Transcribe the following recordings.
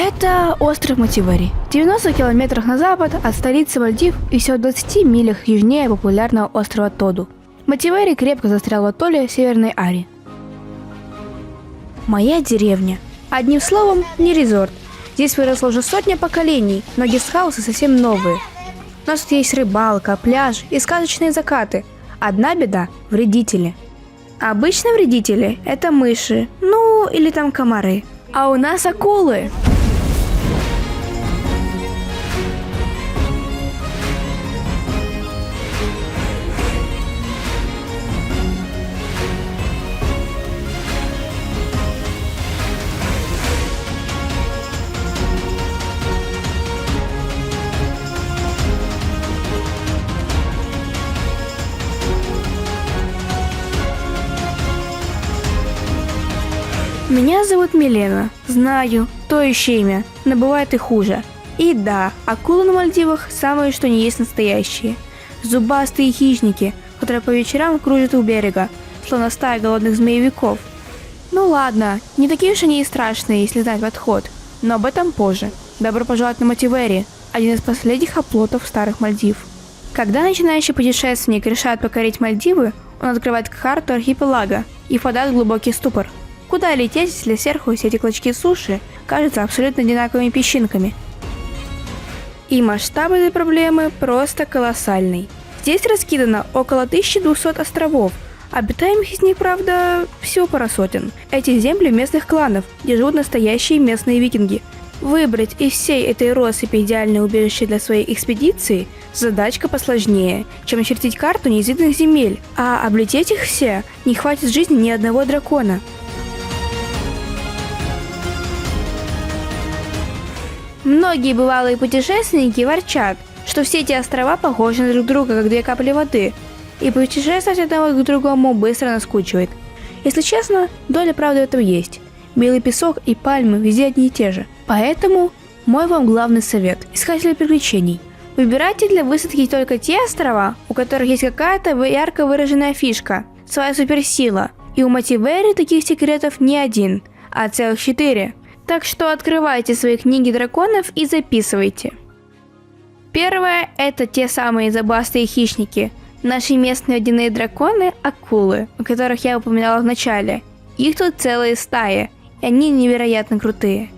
Это остров Мативари. В 90 километрах на запад от столицы Мальдив и всего в 20 милях южнее популярного острова Тоду. Мативари крепко застрял в атолле Северной Ари. Моя деревня. Одним словом, не резорт. Здесь выросло уже сотня поколений, но гестхаусы совсем новые. У нас тут есть рыбалка, пляж и сказочные закаты. Одна беда – вредители. Обычно вредители – это мыши, ну или там комары. А у нас акулы. Меня зовут Милена. Знаю, то еще имя, но бывает и хуже. И да, акулы на Мальдивах самые что ни есть настоящие. Зубастые хищники, которые по вечерам кружат у берега, словно стая голодных змеевиков. Ну ладно, не такие уж они и страшные, если знать подход, но об этом позже. Добро пожаловать на Мативари, один из последних оплотов старых Мальдив. Когда начинающий путешественник решает покорить Мальдивы, он открывает карту архипелага и впадает в глубокий ступор. Куда лететь, если сверху все эти клочки суши кажутся абсолютно одинаковыми песчинками? И масштаб этой проблемы просто колоссальный. Здесь раскидано около 1200 островов, обитаемых из них, правда, всего пара сотен. Эти земли местных кланов, где живут настоящие местные викинги. Выбрать из всей этой россыпи идеальное убежище для своей экспедиции – задачка посложнее, чем очертить карту неизведанных земель, а облететь их все не хватит жизни ни одного дракона. Многие бывалые путешественники ворчат, что все эти острова похожи на друг друга, как две капли воды, и путешествовать от одного к другому быстро наскучивает. Если честно, доля правды в этом есть. Белый песок и пальмы везде одни и те же. Поэтому мой вам главный совет – искатели приключений. Выбирайте для высадки только те острова, у которых есть какая-то ярко выраженная фишка, своя суперсила. И у Мативари таких секретов не один, а целых 4. Так что открывайте свои книги драконов и записывайте. Первое – это те самые зубастые хищники. Наши местные водяные драконы – акулы, о которых я упоминала в начале. Их тут целые стаи, и они невероятно крутые.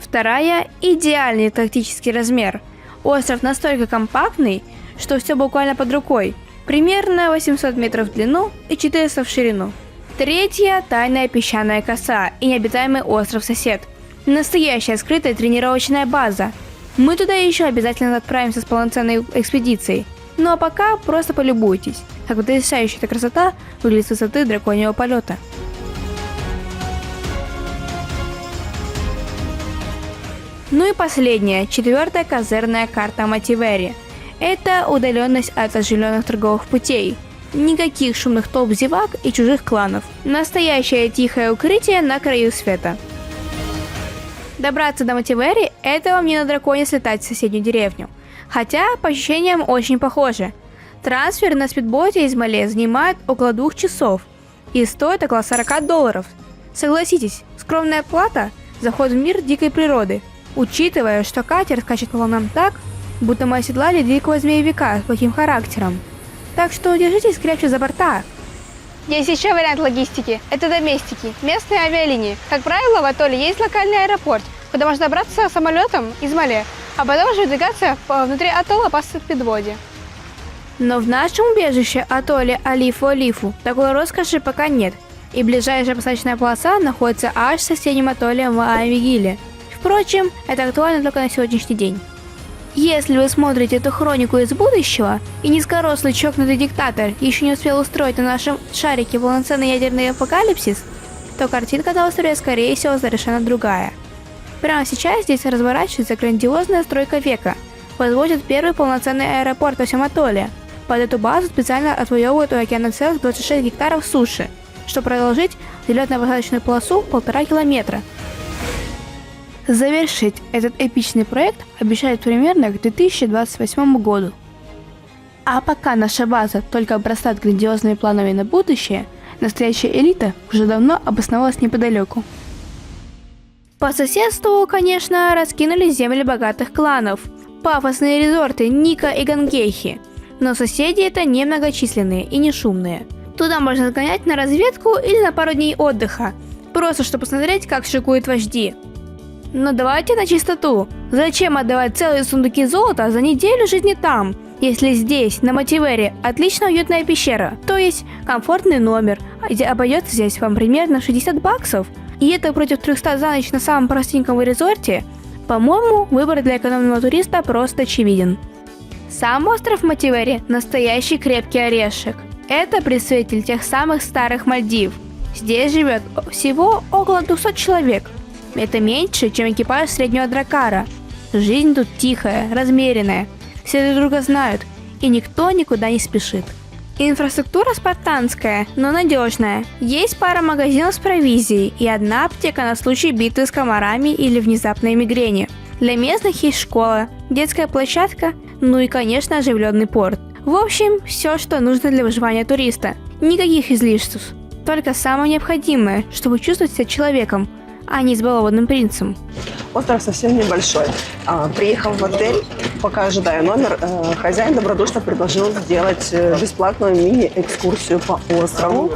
Вторая – идеальный тактический размер. Остров настолько компактный, что все буквально под рукой. Примерно 800 метров в длину и 400 в ширину. Третья – тайная песчаная коса и необитаемый остров-сосед. Настоящая скрытая тренировочная база. Мы туда еще обязательно отправимся с полноценной экспедицией. Ну а пока просто полюбуйтесь, как потрясающая эта красота выглядит с высоты драконьего полета. Ну и последняя, 4-я козырная карта Мативари. Это удаленность от оживленных торговых путей. Никаких шумных толп зевак и чужих кланов. Настоящее тихое укрытие на краю света. Добраться до Мативари – это вам не на драконе слетать в соседнюю деревню. Хотя, по ощущениям, очень похоже. Трансфер на спидботе из Мале занимает около 2 часов и стоит около $40. Согласитесь, скромная плата за вход в мир дикой природы, учитывая, что катер скачет по волнам так, будто мы оседлали дикого змеевика с плохим характером. Так что держитесь крепче за борта. Есть еще вариант логистики. Это доместики, местные авиалинии. Как правило, в атолле есть локальный аэропорт, куда можно добраться самолетом из Мале, а потом уже двигаться внутри атолла по спидботе. Но в нашем убежище атолле Алифу-Алифу такой роскоши пока нет, и ближайшая посадочная полоса находится аж в соседнем атолле Маавигиле. Впрочем, это актуально только на сегодняшний день. Если вы смотрите эту хронику из будущего, и низкорослый чокнутый диктатор еще не успел устроить на нашем шарике полноценный ядерный апокалипсис, то картинка на острове, скорее всего, совершенно другая. Прямо сейчас здесь разворачивается грандиозная стройка века, возводят первый полноценный аэропорт во всем атолле. Под эту базу специально отвоевывают у океана целых 26 гектаров суши, чтобы продолжить взлетно-посадочную полосу 1,5 километра. Завершить этот эпичный проект обещают примерно к 2028 году. А пока наша база только обрастает грандиозными планами на будущее, настоящая элита уже давно обосновалась неподалеку. По соседству, конечно, раскинули земли богатых кланов, пафосные резорты Ника и Гангейхи, но соседи это немногочисленные и не шумные. Туда можно сгонять на разведку или на пару дней отдыха, просто чтобы посмотреть, как шикуют вожди. Но давайте на чистоту. Зачем отдавать целые сундуки золота за неделю жизни там, если здесь, на Мативере, отлично уютная пещера, то есть комфортный номер, где обойдется здесь вам примерно 60 баксов, и это против 300 за ночь на самом простеньком резорте? По-моему, выбор для экономного туриста просто очевиден. Сам остров Мативере – настоящий крепкий орешек. Это представитель тех самых старых Мальдив. Здесь живет всего около 200 человек. Это меньше, чем экипаж среднего дракара. Жизнь тут тихая, размеренная. Все друг друга знают, и никто никуда не спешит. Инфраструктура спартанская, но надежная. Есть пара магазинов с провизией и одна аптека на случай битвы с комарами или внезапной мигрени. Для местных есть школа, детская площадка, ну и, конечно, оживленный порт. В общем, все, что нужно для выживания туриста. Никаких излишеств. Только самое необходимое, чтобы чувствовать себя человеком, а не избалованным принцем. Остров совсем небольшой. Приехав в отель, пока ожидаю номер, хозяин добродушно предложил сделать бесплатную мини-экскурсию по острову.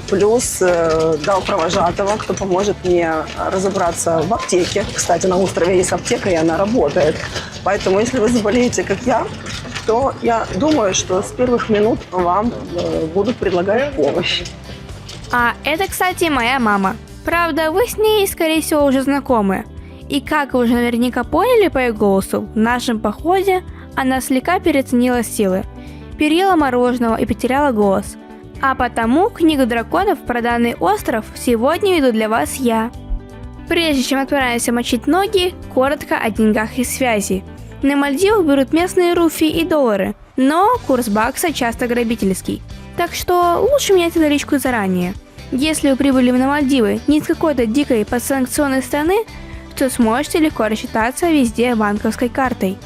Плюс дал провожатого, кто поможет мне разобраться в аптеке. Кстати, на острове есть аптека, и она работает. Поэтому, если вы заболеете, как я, то я думаю, что с первых минут вам будут предлагать помощь. А это, кстати, моя мама. Правда, вы с ней, скорее всего, уже знакомы. И как вы уже наверняка поняли по ее голосу, в нашем походе она слегка переоценила силы, переела мороженого и потеряла голос. А потому книгу драконов про данный остров сегодня веду для вас я. Прежде чем отправимся мочить ноги, коротко о деньгах и связи. На Мальдивах берут местные руфи и доллары, но курс бакса часто грабительский. Так что лучше меняйте наличку заранее. Если вы прибыли на Мальдивы не из какой-то дикой подсанкционной страны, то сможете легко рассчитаться везде банковской картой.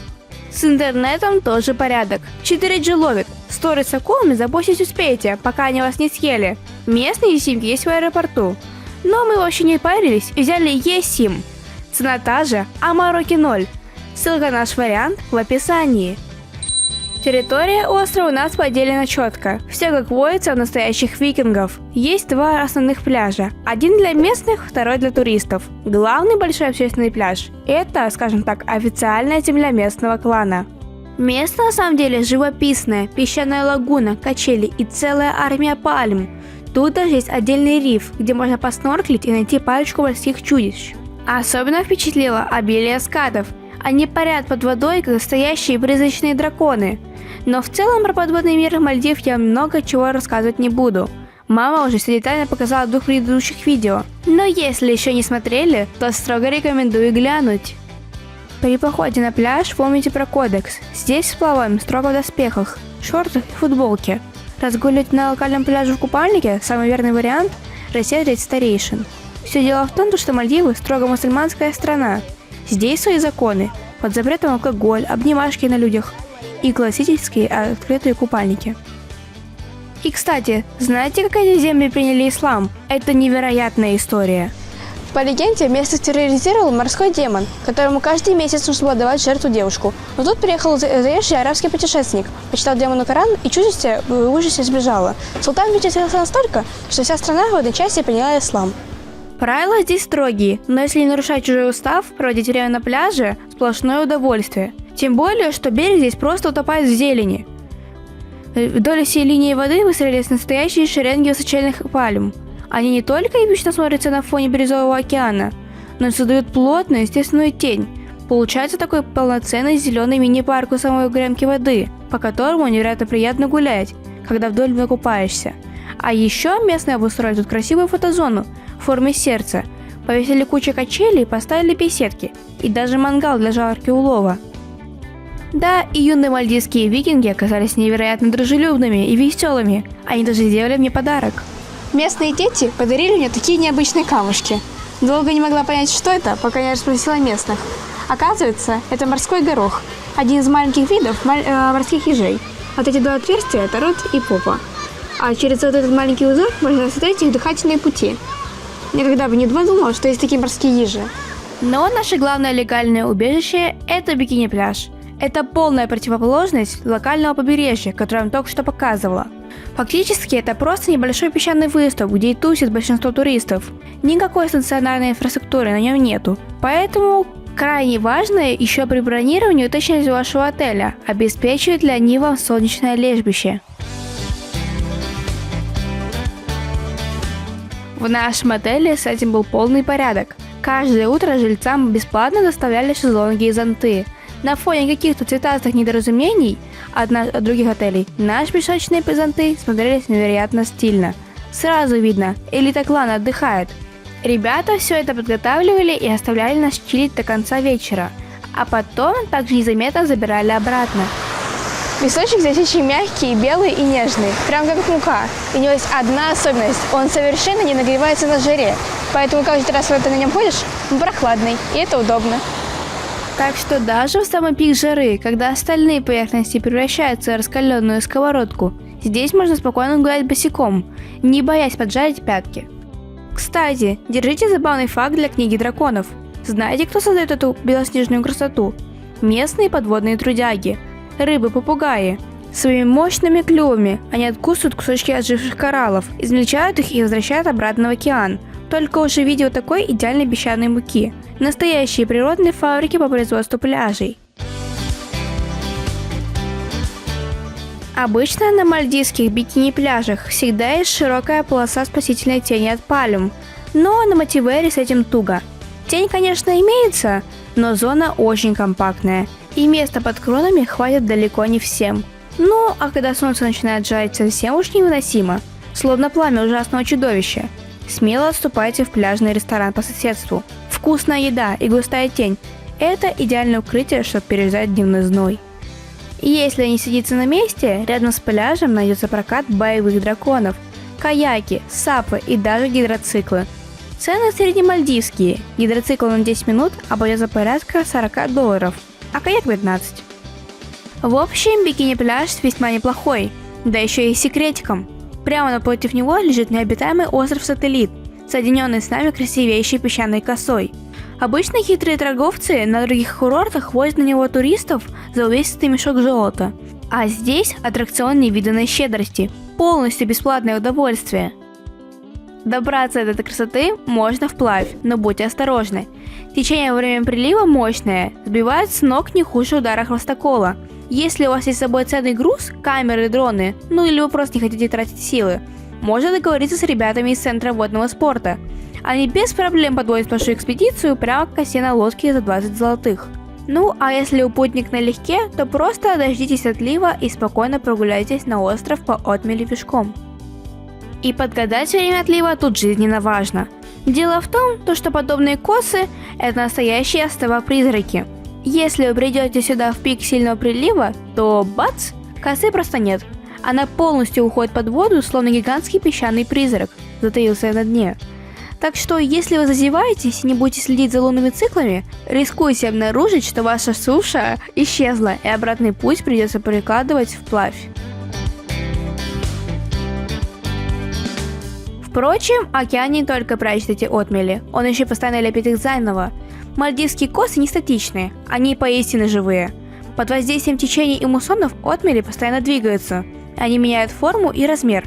С интернетом тоже порядок. 4G ловит. Сторис с акулами забосить успеете, пока они вас не съели. Местные симки есть в аэропорту. Но мы вообще не парились и взяли eSIM. Цена та же, а мороки 0. Ссылка на наш вариант в описании. Территория острова у нас поделена четко, все как водится у настоящих викингов. Есть два основных пляжа, один для местных, второй для туристов. Главный большой общественный пляж – это, скажем так, официальная земля местного клана. Место на самом деле живописное, песчаная лагуна, качели и целая армия пальм. Тут даже есть отдельный риф, где можно поснорклить и найти парочку морских чудищ. Особенно впечатлило обилие скатов. Они парят под водой, как настоящие призрачные драконы. Но в целом про подводный мир Мальдив я много чего рассказывать не буду. Мама уже все детально показала в 2 предыдущих видео. Но если еще не смотрели, то строго рекомендую глянуть. При походе на пляж помните про кодекс. Здесь всплываем строго в доспехах, шортах и футболке. Разгуливать на локальном пляже в купальнике – самый верный вариант – расседлать старейшин. Все дело в том, что Мальдивы – строго мусульманская страна. Здесь свои законы, под запретом алкоголь, обнимашки на людях и классические открытые купальники. И, кстати, знаете, как эти земли приняли ислам? Это невероятная история. По легенде, местных терроризировал морской демон, которому каждый месяц нужно было давать жертву девушку. Но тут приехал заезжий арабский путешественник, почитал демону Коран, и чудище в ужасе сбежало. Султан впечатлился настолько, что вся страна в одночасье приняла ислам. Правила здесь строгие, но если не нарушать чужой устав, проводить время на пляже – сплошное удовольствие. Тем более, что берег здесь просто утопает в зелени. Вдоль всей линии воды выстроились настоящие шеренги высоченных пальм. Они не только эпично смотрятся на фоне бирюзового океана, но и создают плотную естественную тень. Получается такой полноценный зеленый мини-парк у самой грянки воды, по которому невероятно приятно гулять, когда вдоль накупаешься. А еще местные обустроили тут красивую фотозону в форме сердца, повесили кучу качелей, поставили беседки и даже мангал для жарки улова. Да, и юные мальдивские викинги оказались невероятно дружелюбными и веселыми, они даже сделали мне подарок. Местные дети подарили мне такие необычные камушки. Долго не могла понять, что это, пока не расспросила местных. Оказывается, это морской горох, один из маленьких видов морских ежей. Вот эти 2 отверстия – это рот и попа. А через вот этот маленький узор можно рассмотреть их дыхательные пути. Никогда бы не подумала, что есть такие морские ежи. Но наше главное легальное убежище – это бикини-пляж. Это полная противоположность локального побережья, которое я вам только что показывала. Фактически это просто небольшой песчаный выступ, где и тусит большинство туристов. Никакой стационарной инфраструктуры на нем нету. Поэтому крайне важно еще при бронировании уточнять у вашего отеля, обеспечивают ли они вам солнечное лежбище. В нашем отеле с этим был полный порядок. Каждое утро жильцам бесплатно доставляли шезлонги и зонты. На фоне каких-то цветастых недоразумений от других отелей наши песочные зонты смотрелись невероятно стильно. Сразу видно, элита клана отдыхает. Ребята все это подготавливали и оставляли нас чилить до конца вечера, а потом также незаметно забирали обратно. Песочек здесь очень мягкий, белый и нежный, прям как мука. У него есть одна особенность, он совершенно не нагревается на жаре, поэтому каждый раз, когда ты на нем ходишь, он прохладный, и это удобно. Так что даже в самый пик жары, когда остальные поверхности превращаются в раскаленную сковородку, здесь можно спокойно гулять босиком, не боясь поджарить пятки. Кстати, держите забавный факт для книги драконов. Знаете, кто создает эту белоснежную красоту? Местные подводные трудяги. Рыбы-попугаи. Своими мощными клювами они откусывают кусочки отживших кораллов, измельчают их и возвращают обратно в океан, только уже в виде вот такой идеальной песчаной муки. Настоящие природные фабрики по производству пляжей. Обычно на мальдивских бикини-пляжах всегда есть широкая полоса спасительной тени от пальм, но на Мативере с этим туго. Тень, конечно, имеется, но зона очень компактная, и места под кронами хватит далеко не всем. Ну, а когда солнце начинает жарить совсем уж невыносимо, словно пламя ужасного чудовища, смело отступайте в пляжный ресторан по соседству. Вкусная еда и густая тень – это идеальное укрытие, чтобы переждать дневной зной. И если не сидится на месте, рядом с пляжем найдется прокат боевых драконов, каяки, сапы и даже гидроциклы. Цены среднемальдивские. Гидроцикл на 10 минут обойдется порядка $40, а каяк 15. В общем, бикини-пляж весьма неплохой, да еще и с секретиком. Прямо напротив него лежит необитаемый остров-сателлит, соединенный с нами красивейшей песчаной косой. Обычно хитрые торговцы на других курортах возят на него туристов за увесистый мешок золота. А здесь аттракцион невиданной щедрости, полностью бесплатное удовольствие. Добраться до этой красоты можно вплавь, но будьте осторожны. Течение во время прилива мощное, сбивает с ног не хуже удара хвостокола. Если у вас есть с собой ценный груз, камеры, дроны, ну или вы просто не хотите тратить силы, можно договориться с ребятами из Центра водного спорта. Они без проблем подводят вашу экспедицию прямо к косе на лодке за 20 золотых. Ну, а если путник налегке, то просто дождитесь отлива и спокойно прогуляйтесь на остров по отмели пешком. И подгадать время отлива тут жизненно важно. Дело в том, что подобные косы – это настоящие острова-призраки. Если вы придете сюда в пик сильного прилива, то бац, косы просто нет. Она полностью уходит под воду, словно гигантский песчаный призрак, затаился на дне. Так что, если вы зазеваетесь и не будете следить за лунными циклами, рискуете обнаружить, что ваша суша исчезла, и обратный путь придется прикладывать вплавь. Впрочем, океан не только прячет эти отмели, он еще постоянно лепит их заново. Мальдивские косы не статичные, они поистине живые. Под воздействием течений и муссонов отмели постоянно двигаются, они меняют форму и размер.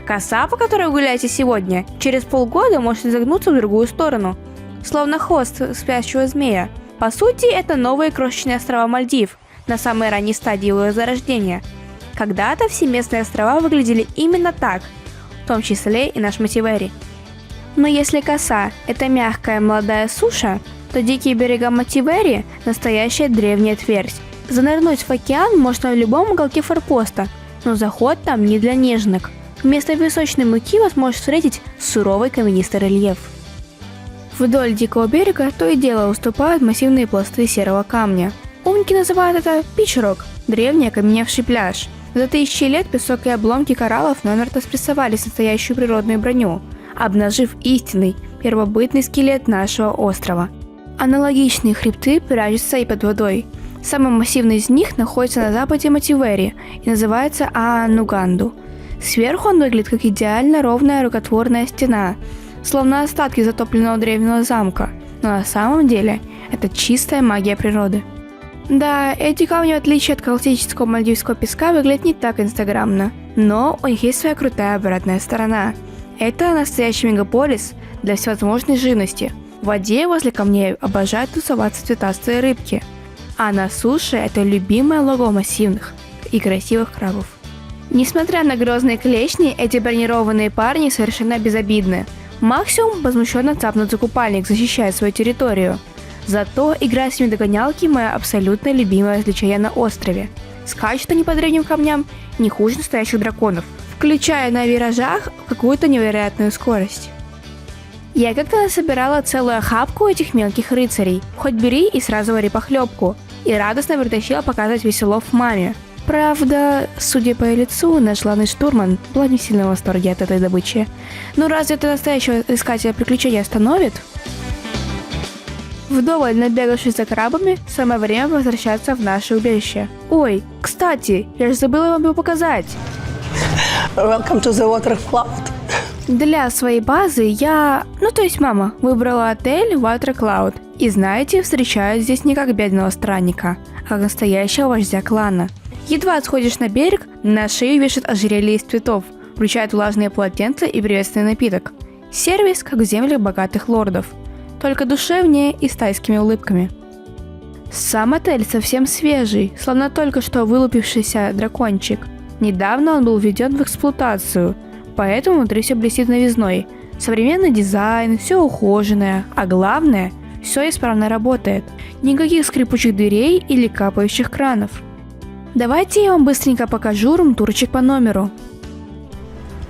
Коса, по которой вы гуляете сегодня, через полгода может изогнуться в другую сторону, словно хвост спящего змея. По сути, это новые крошечные острова Мальдив, на самой ранней стадии его зарождения. Когда-то все местные острова выглядели именно так, в том числе и наш Мативери. Но если коса – это мягкая молодая суша, то дикие берега Мативери – настоящая древняя твердь. Занырнуть в океан можно в любом уголке форпоста, но заход там не для нежных. Вместо песочной муки вас может встретить суровый каменистый рельеф. Вдоль дикого берега то и дело уступают массивные пласты серого камня. Умники называют это пич-рок – древний окаменевший пляж. За тысячи лет песок и обломки кораллов намертво спрессовались настоящую природную броню, обнажив истинный первобытный скелет нашего острова. Аналогичные хребты прячутся и под водой. Самый массивный из них находится на западе Мативери и называется Аануганду. Сверху он выглядит как идеально ровная рукотворная стена. словно остатки затопленного древнего замка, но на самом деле это чистая магия природы. Да, эти камни, в отличие от классического мальдивского песка, выглядят не так инстаграмно, но у них есть своя крутая обратная сторона. Это настоящий мегаполис для всевозможной живности. В воде возле камней обожают тусоваться цветастые рыбки, а на суше это любимое логово массивных и красивых крабов. Несмотря на грозные клешни, эти бронированные парни совершенно безобидны. Максимум возмущенно цапнут за купальник, защищая свою территорию. Зато играть с ними в догонялки – мое абсолютно любимое развлечение на острове. Скачут они по древним камням не хуже настоящих драконов, включая на виражах какую-то невероятную скорость. Я как-то насобирала целую охапку этих мелких рыцарей. Хоть бери и сразу вари похлебку. И радостно притащила показывать веселов маме. Правда, судя по ее лицу, наш главный штурман была не сильно в восторге от этой добычи. Но разве это настоящего искателя приключений остановит? Вдоволь набегавшись за крабами, самое время возвращаться в наше убежище. Ой, кстати, я же забыла вам его показать. Welcome to the Water Cloud. Для своей базы я, то есть мама, выбрала отель Water Cloud. И знаете, встречают здесь не как бедного странника, а как настоящего вождя клана. Едва отходишь на берег, на шею вешают ожерелье из цветов, вручают влажные полотенца и приветственный напиток. Сервис, как в землях богатых лордов, только душевнее и с тайскими улыбками. Сам отель совсем свежий, словно только что вылупившийся дракончик. Недавно он был введен в эксплуатацию, поэтому внутри все блестит новизной. Современный дизайн, все ухоженное, а главное, все исправно работает. Никаких скрипучих дверей или капающих кранов. Давайте я вам быстренько покажу рум-турчик по номеру.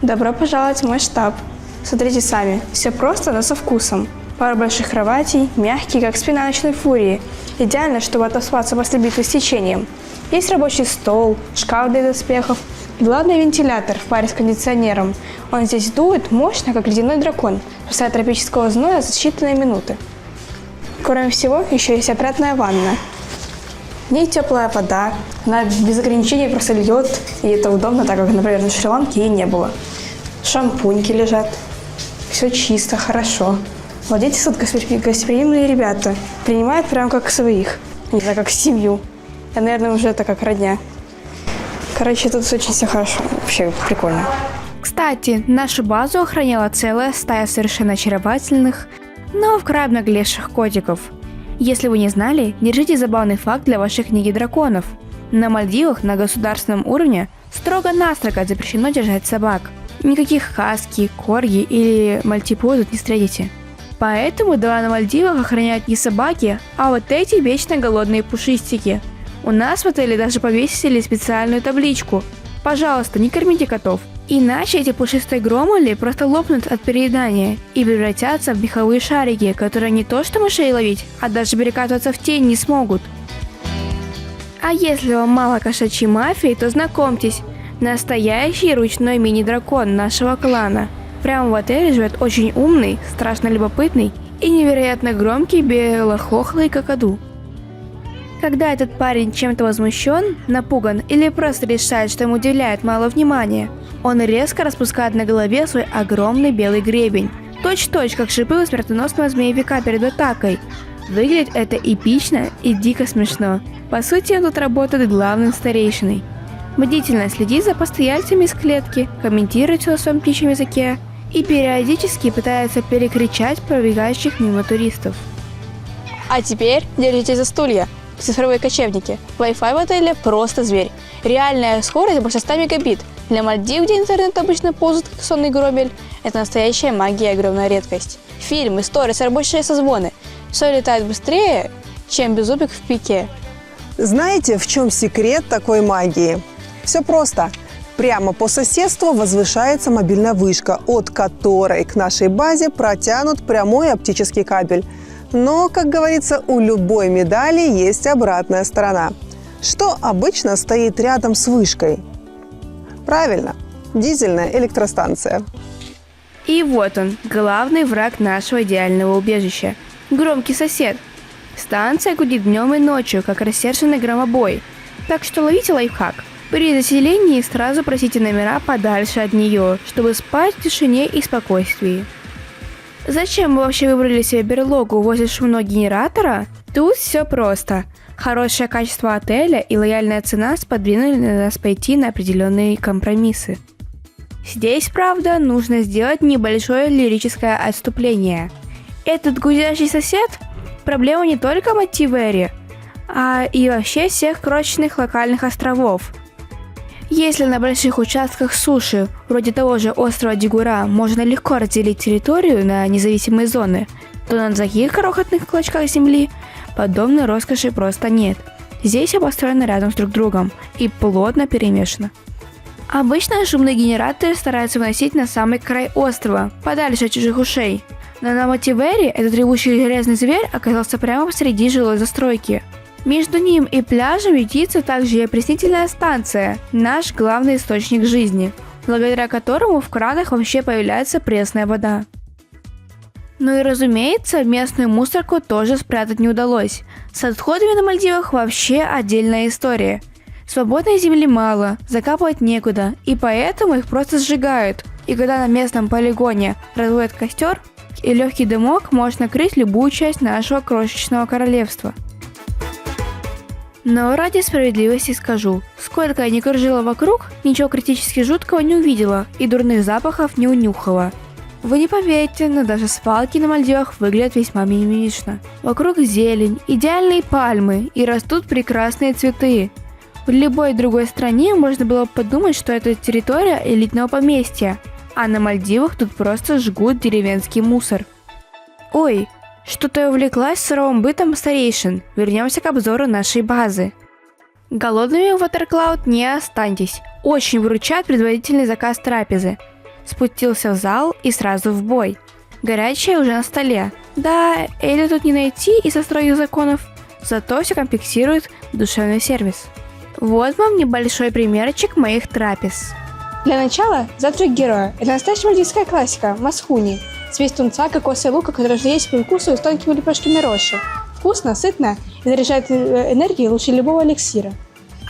Добро пожаловать в мой штаб. Смотрите сами, все просто, но со вкусом. Пара больших кроватей, мягкие, как спина ночной фурии. Идеально, чтобы отоспаться после битвы с течением. Есть рабочий стол, шкаф для доспехов и главный вентилятор в паре с кондиционером. Он здесь дует мощно, как ледяной дракон, спасая от тропического зноя за считанные минуты. Кроме всего, еще есть опрятная ванна. В ней теплая вода, она без ограничений просто льет, и это удобно, так как, например, на Шри-Ланке ей не было. Шампуньки лежат, все чисто, хорошо. Владельцы тут гостеприимные ребята, принимают прям как своих, не знаю, как семью. Я, наверное, уже это как родня. Короче, тут очень все хорошо, вообще прикольно. Кстати, нашу базу охраняла целая стая совершенно очаровательных, но вкрай обнаглевших котиков. Если вы не знали, держите забавный факт для вашей книги драконов. На Мальдивах на государственном уровне строго-настрого запрещено держать собак. Никаких хаски, корги или мальтипу тут не встретите. Поэтому дома на Мальдивах охраняют не собаки, а вот эти вечно голодные пушистики. У нас в отеле даже повесили специальную табличку: «Пожалуйста, не кормите котов». Иначе эти пушистые громули просто лопнут от переедания и превратятся в меховые шарики, которые не то что мышей ловить, а даже перекатываться в тень не смогут. А если вам мало кошачьей мафии, то знакомьтесь, настоящий ручной мини-дракон нашего клана. Прямо в отеле живет очень умный, страшно любопытный и невероятно громкий белохохлый какаду. Когда этот парень чем-то возмущен, напуган или просто решает, что ему уделяет мало внимания, он резко распускает на голове свой огромный белый гребень, точь-в-точь, как шипы у смертоносного змеевика перед атакой. Выглядит это эпично и дико смешно. По сути, он тут работает главным старейшиной. Бдительно следит за постояльцами из клетки, комментирует все на своем птичьем языке и периодически пытается перекричать пробегающих мимо туристов. А теперь держите за стулья. Цифровые кочевники. Wi-Fi в отеле просто зверь. Реальная скорость больше 100 мегабит. Для Мальдив, где интернет обычно ползает как сонный гробель, это настоящая магия и огромная редкость. Фильмы, сторис, рабочие созвоны. Все летает быстрее, чем беззубик в пике. Знаете, в чем секрет такой магии? Все просто. Прямо по соседству возвышается мобильная вышка, от которой к нашей базе протянут прямой оптический кабель. Но, как говорится, у любой медали есть обратная сторона. Что обычно стоит рядом с вышкой? Правильно, дизельная электростанция. И вот он, главный враг нашего идеального убежища. Громкий сосед. Станция гудит днем и ночью, как рассерженный громобой. Так что ловите лайфхак. При заселении сразу просите номера подальше от нее, чтобы спать в тишине и спокойствии. Зачем мы вообще выбрали себе берлогу возле шумного генератора? Тут все просто. Хорошее качество отеля и лояльная цена сподвинули нас пойти на определенные компромиссы. Здесь, правда, нужно сделать небольшое лирическое отступление. Этот гудящий сосед – проблема не только Мативери, а и вообще всех крошечных локальных островов. Если на больших участках суши, вроде того же острова Дигура, можно легко разделить территорию на независимые зоны, то на таких крохотных клочках земли подобной роскоши просто нет. Здесь все построено рядом с друг другом и плотно перемешано. Обычно шумные генераторы стараются выносить на самый край острова, подальше от чужих ушей. Но на Мативери этот ревущий железный зверь оказался прямо посреди жилой застройки. Между ним и пляжем ютится также и опреснительная станция, наш главный источник жизни, благодаря которому в кранах вообще появляется пресная вода. Ну и разумеется, местную мусорку тоже спрятать не удалось. С отходами на Мальдивах вообще отдельная история. Свободной земли мало, закапывать некуда, и поэтому их просто сжигают. И когда на местном полигоне разводят костер, и легкий дымок может накрыть любую часть нашего крошечного королевства. Но ради справедливости скажу, сколько я не кружила вокруг, ничего критически жуткого не увидела и дурных запахов не унюхала. Вы не поверите, но даже свалки на Мальдивах выглядят весьма мимимишно. Вокруг зелень, идеальные пальмы и растут прекрасные цветы. В любой другой стране можно было подумать, что это территория элитного поместья, а на Мальдивах тут просто жгут деревенский мусор. Ой, что-то я увлеклась суровым бытом старейшин. Вернемся к обзору нашей базы. Голодными в Watercloud не останьтесь. Очень выручает предварительный заказ трапезы. Спустился в зал и сразу в бой. Горячее уже на столе. Да, это тут не найти из-за строгих законов, зато все компенсирует душевный сервис. Вот вам небольшой примерчик моих трапез. Для начала завтрак героя. Это настоящая мальдивская классика – масхуни. Смесь тунца, кокоса и лука, который же есть по вкусу с тонкими лепешками роши. Вкусно, сытно и заряжает энергией лучше любого эликсира.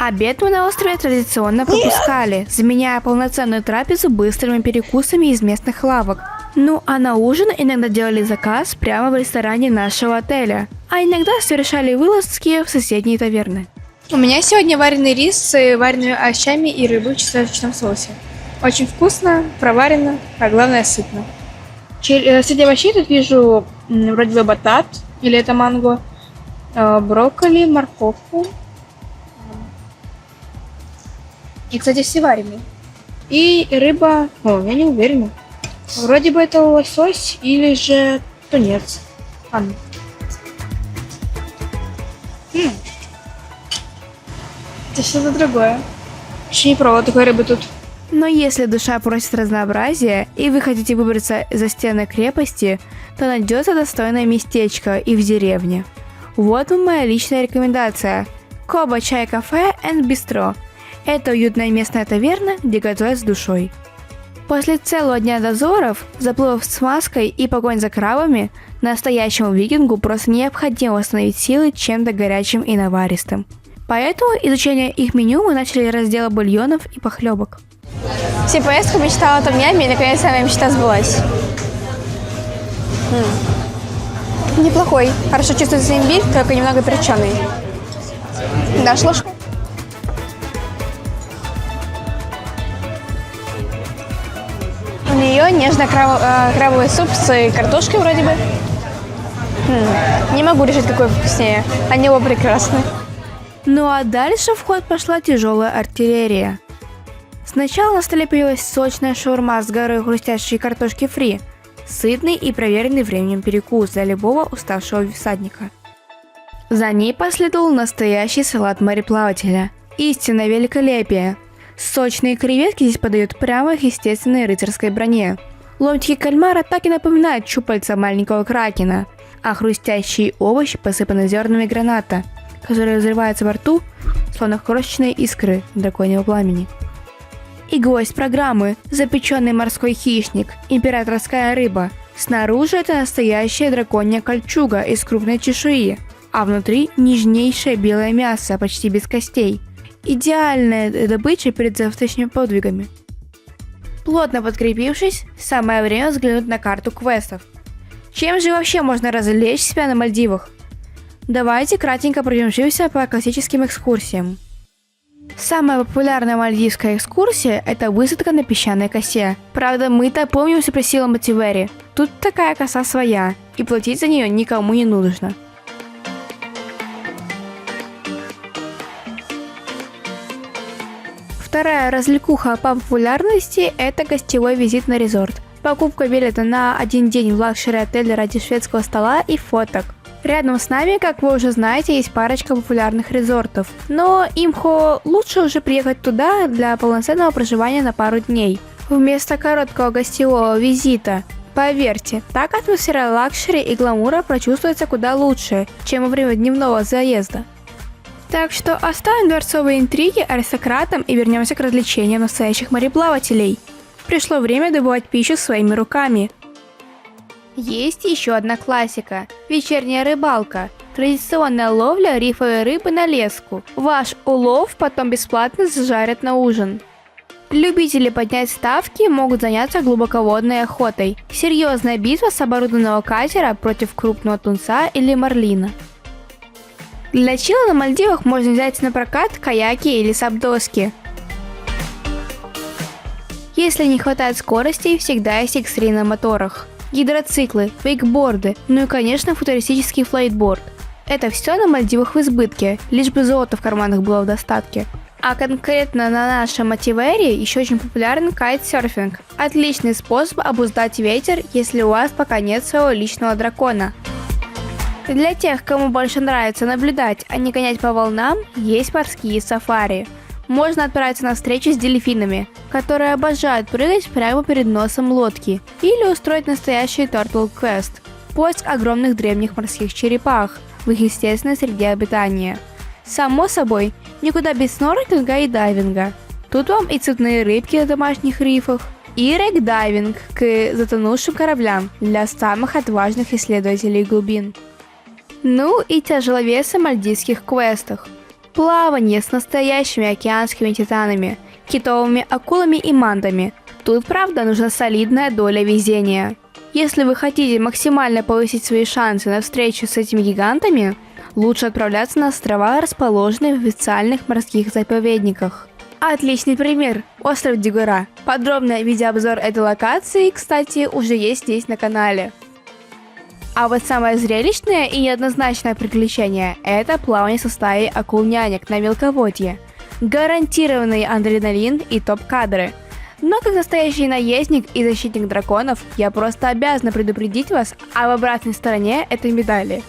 Обед мы на острове традиционно пропускали, заменяя полноценную трапезу быстрыми перекусами из местных лавок. Ну а на ужин иногда делали заказ прямо в ресторане нашего отеля, а иногда совершали вылазки в соседние таверны. У меня сегодня вареный рис с вареными овощами и рыбой в чесночном соусе. Очень вкусно, проварено, а главное сытно. Среди овощей тут вижу вроде бы батат, или это манго, брокколи, морковку. И, кстати, все вареные. И рыба, я не уверена. Вроде бы это лосось или же тунец. Ладно. Это что-то другое. Еще не пробовала такой рыбы тут. Но если душа просит разнообразия, и вы хотите выбраться за стены крепости, то найдется достойное местечко и в деревне. Вот вам моя личная рекомендация. Коба Чай Кафе and Бистро. Это уютная местная таверна, где готовят с душой. После целого дня дозоров, заплывов с маской и погонь за крабами, настоящему викингу просто необходимо восстановить силы чем-то горячим и наваристым. Поэтому изучение их меню мы начали с раздела бульонов и похлебок. Всю поездку мечтала о том-яме, и наконец моя мечта сбылась. Неплохой. Хорошо чувствуется имбирь, только немного перченый. Дашь ложку? У нее нежно-крабовый суп с картошкой вроде бы. Не могу решить, какой вкуснее. Они оба прекрасны. Ну а дальше в ход пошла тяжелая артиллерия. Сначала на столе появилась сочная шаурма с горой хрустящей картошки фри, сытный и проверенный временем перекус для любого уставшего всадника. За ней последовал настоящий салат мореплавателя. Истинное великолепие. Сочные креветки здесь подают прямо в естественной рыцарской броне. Ломтики кальмара так и напоминают щупальца маленького кракена, а хрустящие овощи посыпаны зернами граната, которые разрываются во рту, словно крошечные искры драконьего пламени. И гость программы – запеченный морской хищник, императорская рыба. Снаружи это настоящая драконья кольчуга из крупной чешуи, а внутри нежнейшее белое мясо, почти без костей. Идеальная добыча перед завтрашними подвигами. Плотно подкрепившись, самое время взглянуть на карту квестов. Чем же вообще можно развлечь себя на Мальдивах? Давайте кратенько пробежимся по классическим экскурсиям. Самая популярная мальдивская экскурсия – это высадка на песчаной косе. Правда, мы-то помним Суперсила Мативери. Тут такая коса своя, и платить за нее никому не нужно. Вторая развлекуха по популярности – это гостевой визит на резорт. Покупка билета на один день в лакшери-отеле ради шведского стола и фоток. Рядом с нами, как вы уже знаете, есть парочка популярных резортов. Но имхо лучше уже приехать туда для полноценного проживания на пару дней. Вместо короткого гостевого визита. Поверьте, так атмосфера лакшери и гламура прочувствуется куда лучше, чем во время дневного заезда. Так что оставим дворцовые интриги аристократам и вернемся к развлечениям настоящих мореплавателей. Пришло время добывать пищу своими руками. Есть еще одна классика – вечерняя рыбалка. Традиционная ловля рифовой рыбы на леску. Ваш улов потом бесплатно зажарят на ужин. Любители поднять ставки могут заняться глубоководной охотой. Серьезная битва с оборудованного катера против крупного тунца или марлина. Для чила на Мальдивах можно взять на прокат каяки или сабдоски. Если не хватает скорости, всегда есть экстрим на моторах. Гидроциклы, вейкборды, ну и, конечно, футуристический флайтборд. Это все на Мальдивах в избытке, лишь бы золото в карманах было в достатке. А конкретно на нашем Мативери еще очень популярен кайтсерфинг. Отличный способ обуздать ветер, если у вас пока нет своего личного дракона. Для тех, кому больше нравится наблюдать, а не гонять по волнам, есть морские сафари. Можно отправиться на встречу с дельфинами, которые обожают прыгать прямо перед носом лодки, или устроить настоящий Turtle Quest – поиск огромных древних морских черепах в их естественной среде обитания. Само собой, никуда без снорклинга и дайвинга. Тут вам и цветные рыбки на домашних рифах, и рек-дайвинг к затонувшим кораблям для самых отважных исследователей глубин. Ну и тяжеловесы в мальдивских квестах. Плавание с настоящими океанскими титанами, китовыми акулами и мантами. Тут, правда, нужна солидная доля везения. Если вы хотите максимально повысить свои шансы на встречу с этими гигантами, лучше отправляться на острова, расположенные в официальных морских заповедниках. Отличный пример – остров Дигора. Подробный видеообзор этой локации, кстати, уже есть здесь на канале. А вот самое зрелищное и неоднозначное приключение – это плавание со стаей акул-нянек на мелководье. Гарантированный адреналин и топ-кадры. Но как настоящий наездник и защитник драконов, я просто обязана предупредить вас об обратной стороне этой медали.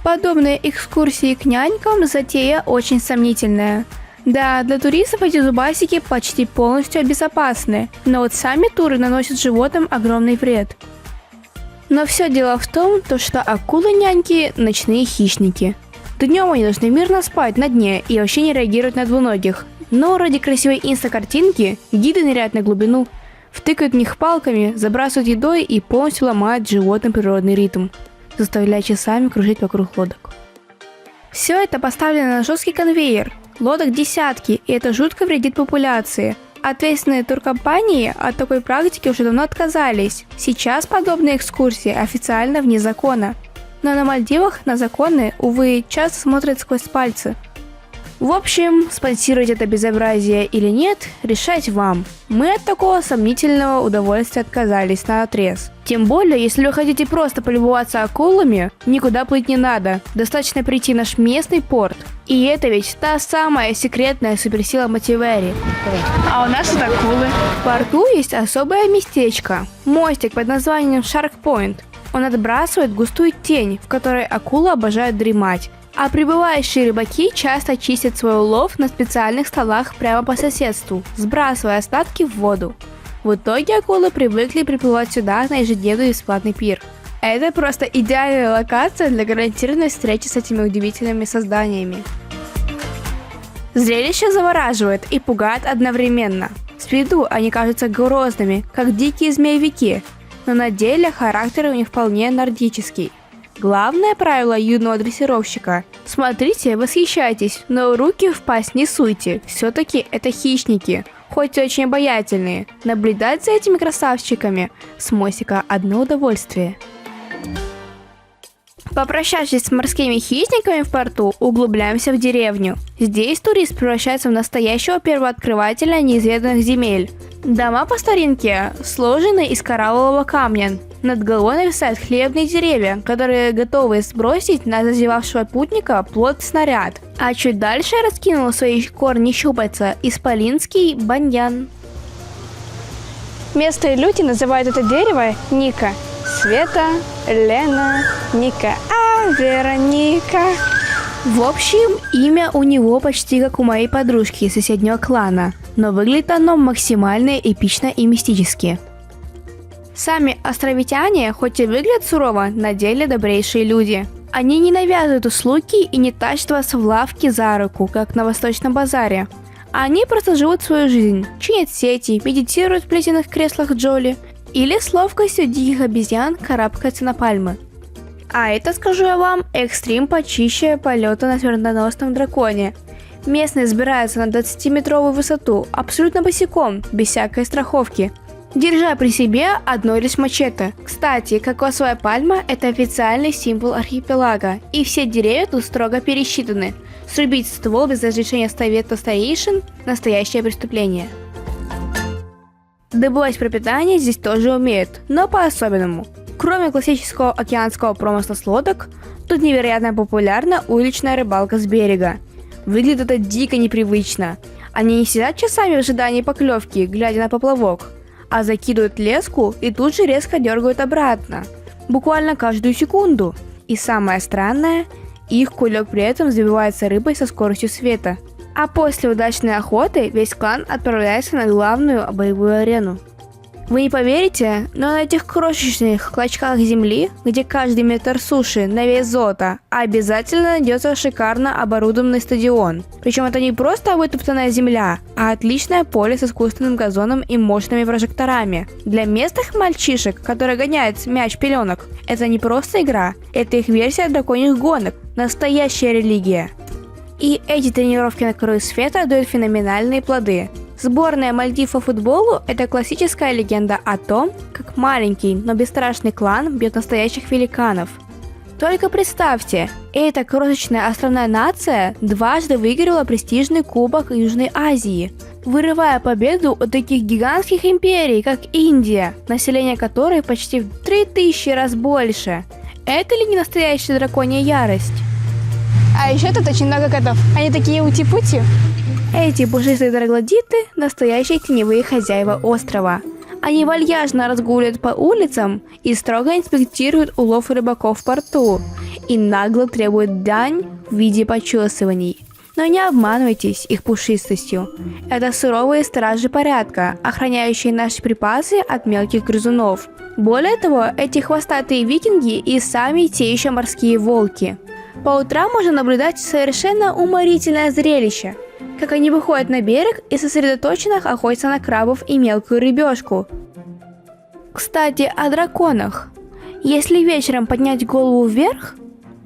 Подобные экскурсии к нянькам затея очень сомнительная. Да, для туристов эти зубасики почти полностью безопасны, но вот сами туры наносят животным огромный вред. Но все дело в том, что акулы-няньки – ночные хищники. Днем они должны мирно спать на дне и вообще не реагировать на двуногих. Но ради красивой инста-картинки гиды ныряют на глубину, втыкают в них палками, забрасывают едой и полностью ломают животным природный ритм, заставляя часами кружить вокруг лодок. Все это поставлено на жесткий конвейер, лодок десятки, и это жутко вредит популяции. Ответственные туркомпании от такой практики уже давно отказались. Сейчас подобные экскурсии официально вне закона. Но на Мальдивах на законы, увы, часто смотрят сквозь пальцы. В общем, спонсировать это безобразие или нет, решать вам. Мы от такого сомнительного удовольствия отказались наотрез. Тем более, если вы хотите просто полюбоваться акулами, никуда плыть не надо. Достаточно прийти в наш местный порт. И это ведь та самая секретная суперсила Мативери. А у нас тут акулы. В порту есть особое местечко. Мостик под названием Shark Point. Он отбрасывает густую тень, в которой акулы обожают дремать. А прибывающие рыбаки часто чистят свой улов на специальных столах прямо по соседству, сбрасывая остатки в воду. В итоге акулы привыкли приплывать сюда на ежедневный бесплатный пир. Это просто идеальная локация для гарантированной встречи с этими удивительными созданиями. Зрелище завораживает и пугает одновременно. С виду они кажутся грозными, как дикие змеевики, но на деле характер у них вполне нордический. Главное правило юного дрессировщика – смотрите, восхищайтесь, но руки в пасть не суйте, все-таки это хищники, хоть и очень обаятельные. Наблюдать за этими красавчиками с мостика одно удовольствие. Попрощавшись с морскими хищниками в порту, углубляемся в деревню. Здесь турист превращается в настоящего первооткрывателя неизведанных земель. Дома по старинке сложены из кораллового камня. Над головой нависают хлебные деревья, которые готовы сбросить на зазевавшего путника плотный снаряд. А чуть дальше раскинул свои корни щупальца исполинский баньян. Местные люди называют это дерево Ника. Света, Лена, Ника, Вероника. В общем, имя у него почти как у моей подружки из соседнего клана, но выглядит оно максимально эпично и мистически. Сами островитяне, хоть и выглядят сурово, на деле добрейшие люди. Они не навязывают услуги и не тащат вас в лавки за руку, как на Восточном базаре. Они просто живут свою жизнь, чинят сети, медитируют в плетеных креслах Джоли или с ловкостью диких обезьян карабкаются на пальмы. А это, скажу я вам, экстрим почище полета на смертоносном драконе. Местные сбираются на 20-метровую высоту, абсолютно босиком, без всякой страховки, держа при себе одно лишь мачете. Кстати, кокосовая пальма – это официальный символ архипелага, и все деревья тут строго пересчитаны. Срубить ствол без разрешения совета старейшин – настоящее преступление. Добывать пропитание здесь тоже умеют, но по-особенному. Кроме классического океанского промысла с лодок, тут невероятно популярна уличная рыбалка с берега. Выглядит это дико непривычно. Они не сидят часами в ожидании поклевки, глядя на поплавок, а закидывают леску и тут же резко дергают обратно. Буквально каждую секунду. И самое странное, их кулек при этом забивается рыбой со скоростью света. А после удачной охоты весь клан отправляется на главную боевую арену. Вы не поверите, но на этих крошечных клочках земли, где каждый метр суши на вес золота, обязательно найдется шикарно оборудованный стадион. Причем это не просто вытоптанная земля, а отличное поле с искусственным газоном и мощными прожекторами. Для местных мальчишек, которые гоняют мяч пеленок, это не просто игра, это их версия драконьих гонок, настоящая религия. И эти тренировки на краю света дают феноменальные плоды. Сборная Мальдив по футболу – это классическая легенда о том, как маленький, но бесстрашный клан бьет настоящих великанов. Только представьте, эта крошечная островная нация дважды выиграла престижный Кубок Южной Азии, вырывая победу у таких гигантских империй, как Индия, население которой почти в 3000 раз больше. Это ли не настоящая драконья ярость? А еще тут очень много котов. Они такие ути-пути. Эти пушистые троглодиты – настоящие теневые хозяева острова. Они вальяжно разгуливают по улицам и строго инспектируют улов рыбаков в порту и нагло требуют дань в виде почесываний. Но не обманывайтесь их пушистостью. Это суровые стражи порядка, охраняющие наши припасы от мелких грызунов. Более того, эти хвостатые викинги и сами те еще морские волки. По утрам можно наблюдать совершенно уморительное зрелище, как они выходят на берег и сосредоточенно охотятся на крабов и мелкую рыбешку. Кстати, о драконах. Если вечером поднять голову вверх,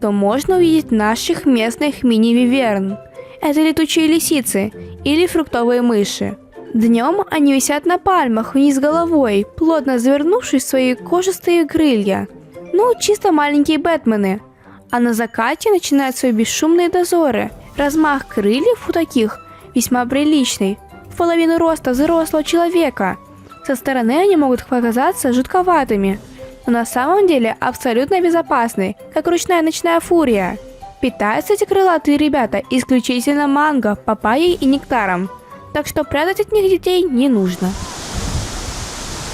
то можно увидеть наших местных мини-виверн. Это летучие лисицы или фруктовые мыши. Днем они висят на пальмах вниз головой, плотно завернувшись в свои кожистые крылья. Ну, чисто маленькие бэтмены. А на закате начинают свои бесшумные дозоры. Размах крыльев у таких весьма приличный, в половину роста взрослого человека. Со стороны они могут показаться жутковатыми, но на самом деле абсолютно безопасны, как ручная ночная фурия. Питаются эти крылатые ребята исключительно манго, папайей и нектаром, так что прятать от них детей не нужно.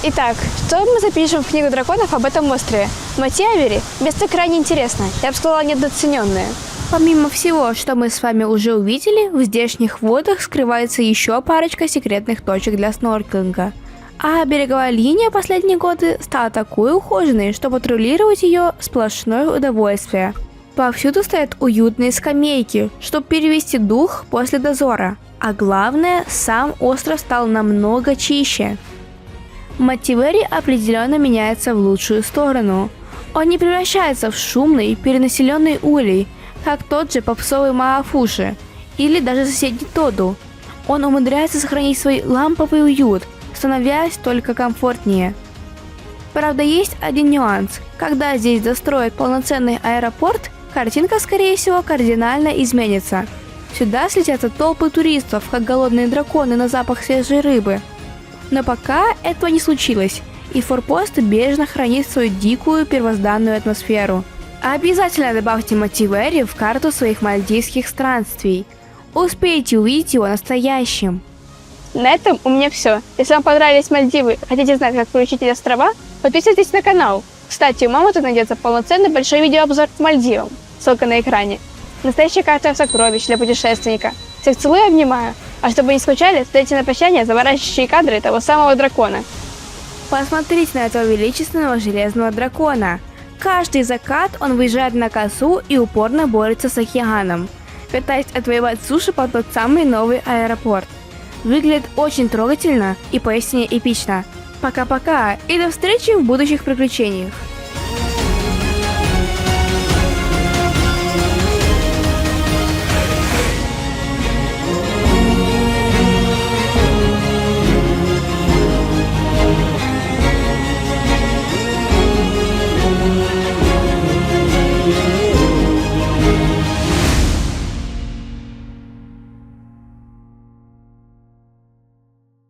Итак, что мы запишем в книгу драконов об этом острове? Матиавери – место крайне интересное, я бы сказала, недооцененное. Помимо всего, что мы с вами уже увидели, в здешних водах скрывается еще парочка секретных точек для снорклинга. А береговая линия последние годы стала такой ухоженной, что патрулировать ее сплошное удовольствие. Повсюду стоят уютные скамейки, чтобы перевести дух после дозора. А главное, сам остров стал намного чище. Мативери определенно меняется в лучшую сторону. Он не превращается в шумный, перенаселенный улей, как тот же попсовый Маафуши или даже соседний Тоду. Он умудряется сохранить свой ламповый уют, становясь только комфортнее. Правда, есть один нюанс. Когда здесь достроят полноценный аэропорт, картинка, скорее всего, кардинально изменится. Сюда слетятся толпы туристов, как голодные драконы на запах свежей рыбы. Но пока этого не случилось, и форпост бережно хранит свою дикую первозданную атмосферу. Обязательно добавьте Мативери в карту своих мальдивских странствий. Успейте увидеть его настоящим. На этом у меня все. Если вам понравились Мальдивы, хотите знать, как получить эти острова, подписывайтесь на канал. Кстати, у мамы тут найдется полноценный большой видеообзор к Мальдивам. Ссылка на экране. Настоящая карта сокровищ для путешественника. Всех целую и обнимаю. А чтобы не скучали, ставьте на прощание завораживающие кадры того самого дракона. Посмотрите на этого величественного железного дракона. Каждый закат он выезжает на косу и упорно борется с океаном, пытаясь отвоевать суши под тот самый новый аэропорт. Выглядит очень трогательно и поистине эпично. Пока-пока и до встречи в будущих приключениях.